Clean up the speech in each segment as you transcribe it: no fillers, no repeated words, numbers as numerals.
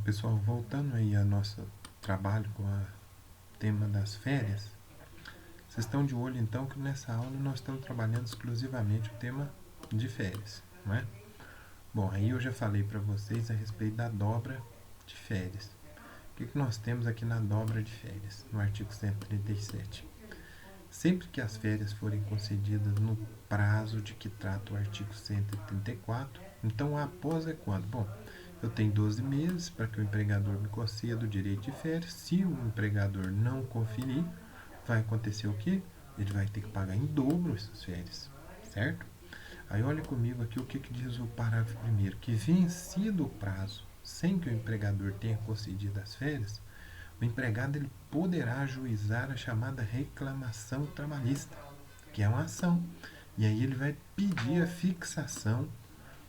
Pessoal, voltando aí ao nosso trabalho com o tema das férias, vocês estão de olho então que nessa aula nós estamos trabalhando exclusivamente o tema de férias, não é? Bom, aí eu já falei para vocês a respeito da dobra de férias. O que nós temos aqui na dobra de férias, no artigo 137? Sempre que as férias forem concedidas no prazo de que trata o artigo 134, então após é quando? Bom, eu tenho 12 meses para que o empregador me conceda o direito de férias. Se o empregador não conferir, vai acontecer o quê? Ele vai ter que pagar em dobro essas férias, certo? Aí olha comigo aqui o que diz o parágrafo primeiro, que vencido o prazo, sem que o empregador tenha concedido as férias, o empregado ele poderá ajuizar a chamada reclamação trabalhista, que é uma ação. E aí ele vai pedir a fixação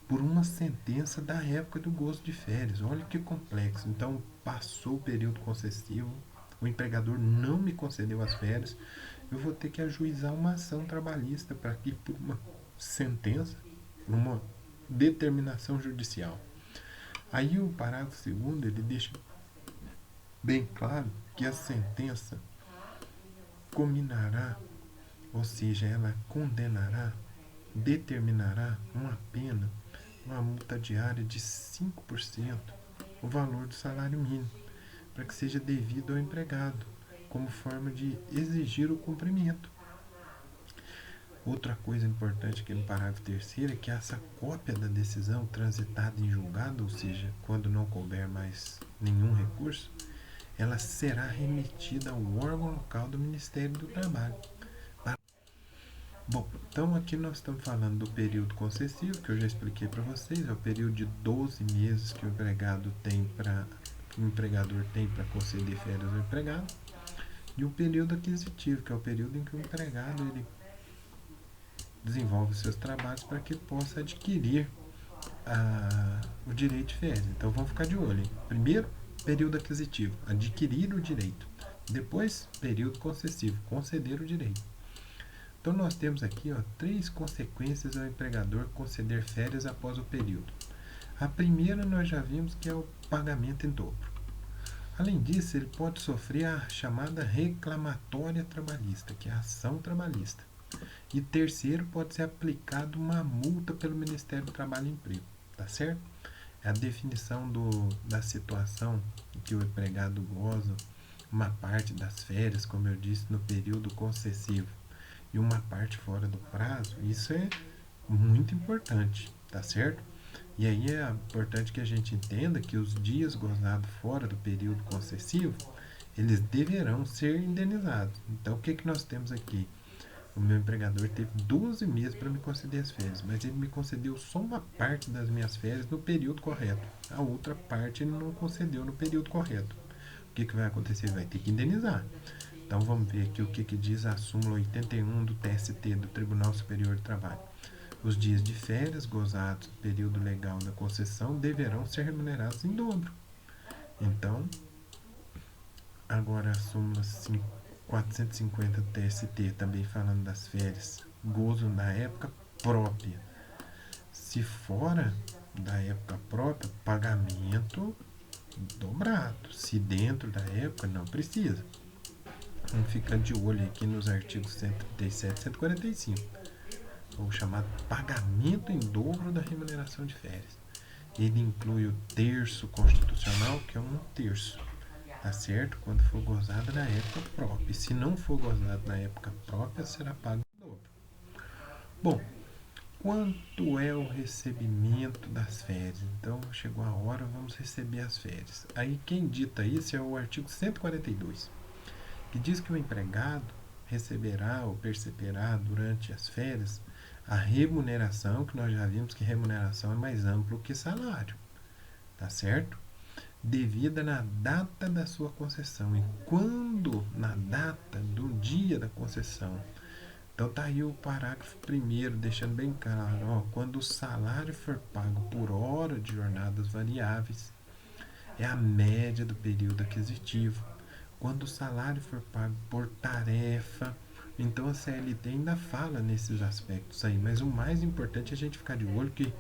por uma sentença da época do gozo de férias. Olha que complexo. Então, passou o período concessivo, o empregador não me concedeu as férias, eu vou ter que ajuizar uma ação trabalhista para que por uma sentença, uma determinação judicial. Aí o parágrafo segundo ele deixa bem claro que a sentença combinará, ou seja, ela condenará, determinará uma pena, uma multa diária de 5% o valor do salário mínimo, para que seja devido ao empregado, como forma de exigir o cumprimento. Outra coisa importante aqui no parágrafo terceiro é que essa cópia da decisão transitada em julgado, ou seja, quando não couber mais nenhum recurso, ela será remetida ao órgão local do Ministério do Trabalho. Bom, então aqui nós estamos falando do período concessivo, que eu já expliquei para vocês, é o período de 12 meses que o empregador tem para conceder férias ao empregado, e o período aquisitivo, que é o período em que o empregado ele desenvolve seus trabalhos para que possa adquirir o direito de férias. Então vamos ficar de olho. Primeiro, período aquisitivo, adquirir o direito. Depois, período concessivo, conceder o direito. Então nós temos aqui 3 consequências ao empregador conceder férias após o período. A primeira nós já vimos que é o pagamento em dobro. Além disso, ele pode sofrer a chamada reclamatória trabalhista, que é a ação trabalhista. E terceiro, pode ser aplicado uma multa pelo Ministério do Trabalho e Emprego, tá certo? É a definição da situação em que o empregado goza uma parte das férias, como eu disse, no período concessivo, e uma parte fora do prazo. Isso é muito importante, tá certo? E aí é importante que a gente entenda que os dias gozados fora do período concessivo, eles deverão ser indenizados. Então, o que nós temos aqui? O meu empregador teve 12 meses para me conceder as férias, mas ele me concedeu só uma parte das minhas férias no período correto. A outra parte ele não concedeu no período correto. O que vai acontecer? Ele vai ter que indenizar. Então vamos ver aqui o que diz a súmula 81 do TST, do Tribunal Superior do Trabalho. Os dias de férias gozados no período legal da concessão deverão ser remunerados em dobro. Então, agora a súmula 450 do TST, também falando das férias, gozo da época própria. Se fora da época própria, pagamento dobrado. Se dentro da época, não precisa. Vamos ficar de olho aqui nos artigos 137 e 145. O chamado pagamento em dobro da remuneração de férias. Ele inclui o terço constitucional, que é 1/3. Tá certo? Quando for gozada na época própria. E se não for gozada na época própria, será pago em dobro. Bom, quanto é o recebimento das férias? Então, chegou a hora, vamos receber as férias. Aí, quem dita isso é o artigo 142, que diz que o empregado receberá ou perceberá durante as férias a remuneração, que nós já vimos que remuneração é mais amplo que salário, tá certo? Devida na data da sua concessão. E quando na data do dia da concessão? Então tá aí o parágrafo primeiro, deixando bem claro, quando o salário for pago por hora de jornadas variáveis, é a média do período aquisitivo. Quando o salário for pago por tarefa, então a CLT ainda fala nesses aspectos aí, mas o mais importante é a gente ficar de olho que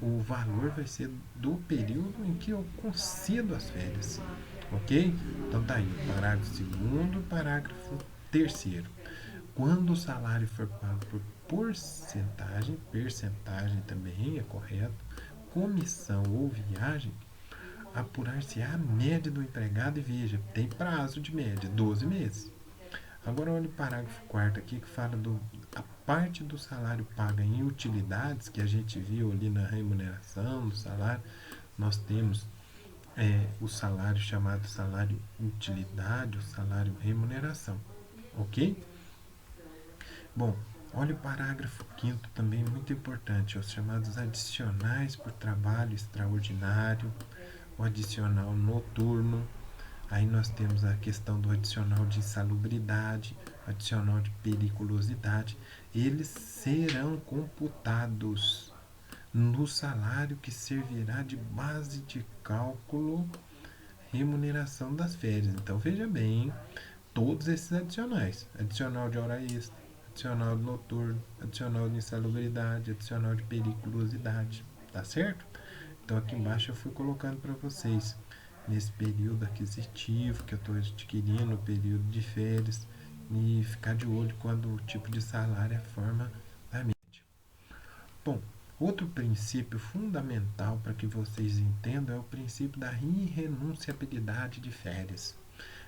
o valor vai ser do período em que eu concedo as férias, ok? Então tá aí, parágrafo segundo, parágrafo terceiro. Quando o salário for pago por porcentagem, percentagem também é correto, comissão ou viagem, apurar-se a média do empregado e veja, tem prazo de média, 12 meses. Agora olha o parágrafo 4 aqui que fala a parte do salário paga em utilidades, que a gente viu ali na remuneração, no salário, nós temos o salário chamado salário utilidade, o salário remuneração, ok? Bom, olha o parágrafo 5º também, muito importante, os chamados adicionais por trabalho extraordinário, o adicional noturno. Aí nós temos a questão do adicional de insalubridade, adicional de periculosidade. Eles serão computados no salário que servirá de base de cálculo remuneração das férias. Então veja bem, todos esses adicionais, adicional de hora extra, adicional de noturno, adicional de insalubridade, adicional de periculosidade, tá certo? Então aqui embaixo eu fui colocando para vocês nesse período aquisitivo que eu estou adquirindo, o período de férias, e ficar de olho quando o tipo de salário é a forma da média. Bom, outro princípio fundamental para que vocês entendam é o princípio da irrenunciabilidade de férias.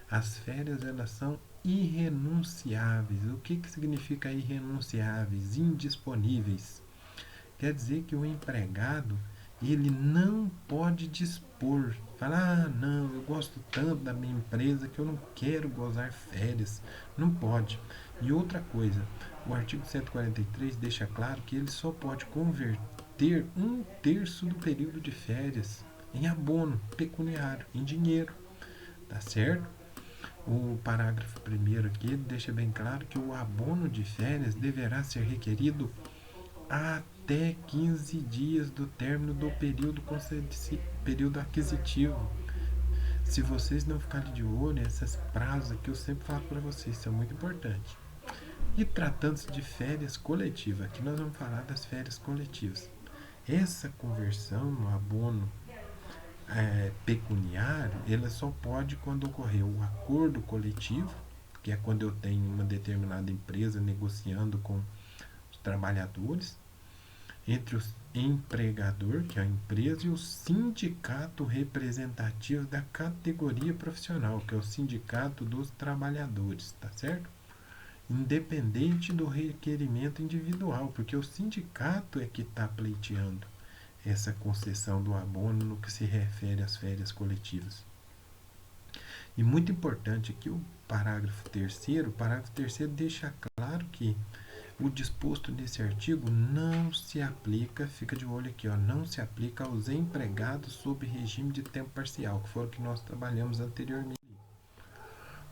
As férias elas são irrenunciáveis. O que significa irrenunciáveis? Indisponíveis. Quer dizer que o empregado ele não pode dispor, falar, não, eu gosto tanto da minha empresa que eu não quero gozar férias. Não pode. E outra coisa, o artigo 143 deixa claro que ele só pode converter 1/3 do período de férias em abono pecuniário, em dinheiro, tá certo? O parágrafo 1º aqui deixa bem claro que o abono de férias deverá ser requerido até 15 dias do término do período aquisitivo. Se vocês não ficarem de olho, esses prazos aqui eu sempre falo para vocês, são muito importantes. E tratando-se de férias coletivas, aqui nós vamos falar das férias coletivas. Essa conversão no abono pecuniário, ela só pode quando ocorrer o acordo coletivo, que é quando eu tenho uma determinada empresa negociando com os trabalhadores, entre o empregador, que é a empresa, e o sindicato representativo da categoria profissional, que é o sindicato dos trabalhadores, tá certo? Independente do requerimento individual, porque o sindicato é que está pleiteando essa concessão do abono no que se refere às férias coletivas. E muito importante aqui o parágrafo 3º deixa claro que o disposto nesse artigo não se aplica, fica de olho aqui, ó, não se aplica aos empregados sob regime de tempo parcial, que foi o que nós trabalhamos anteriormente.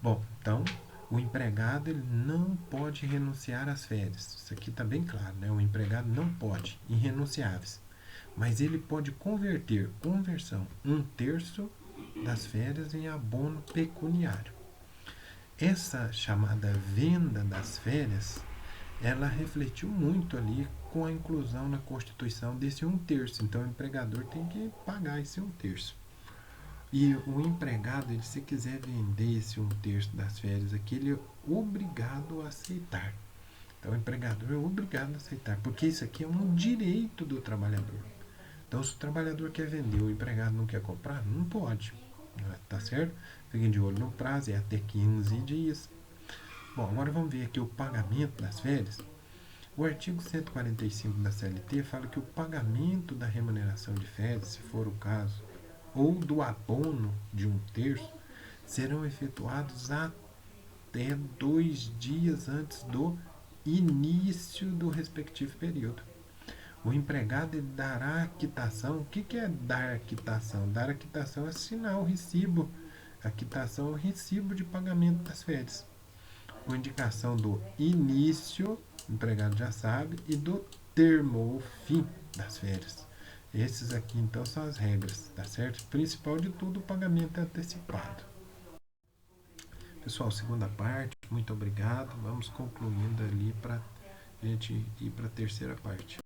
Bom, então, o empregado ele não pode renunciar às férias. Isso aqui está bem claro, né? O empregado não pode, irrenunciáveis. Mas ele pode conversão, 1/3 das férias em abono pecuniário. Essa chamada venda das férias, ela refletiu muito ali com a inclusão na Constituição desse 1/3. Então o empregador tem que pagar esse 1/3. E o empregado, ele, se quiser vender esse 1/3 das férias aqui, ele é obrigado a aceitar. Então o empregador é obrigado a aceitar, porque isso aqui é um direito do trabalhador. Então se o trabalhador quer vender, o empregado não quer comprar, não pode. Tá certo? Fiquem de olho no prazo, é até 15 dias. Bom, agora vamos ver aqui o pagamento das férias. O artigo 145 da CLT fala que o pagamento da remuneração de férias, se for o caso, ou do abono de 1/3, serão efetuados até 2 dias antes do início do respectivo período. O empregado dará a quitação. O que é dar a quitação? Dar a quitação é assinar o recibo. A quitação é o recibo de pagamento das férias. Com indicação do início, o empregado já sabe, e do termo ou fim das férias. Esses aqui então são as regras, tá certo? O principal de tudo, o pagamento é antecipado. Pessoal, segunda parte, muito obrigado. Vamos concluindo ali para a gente ir para a terceira parte.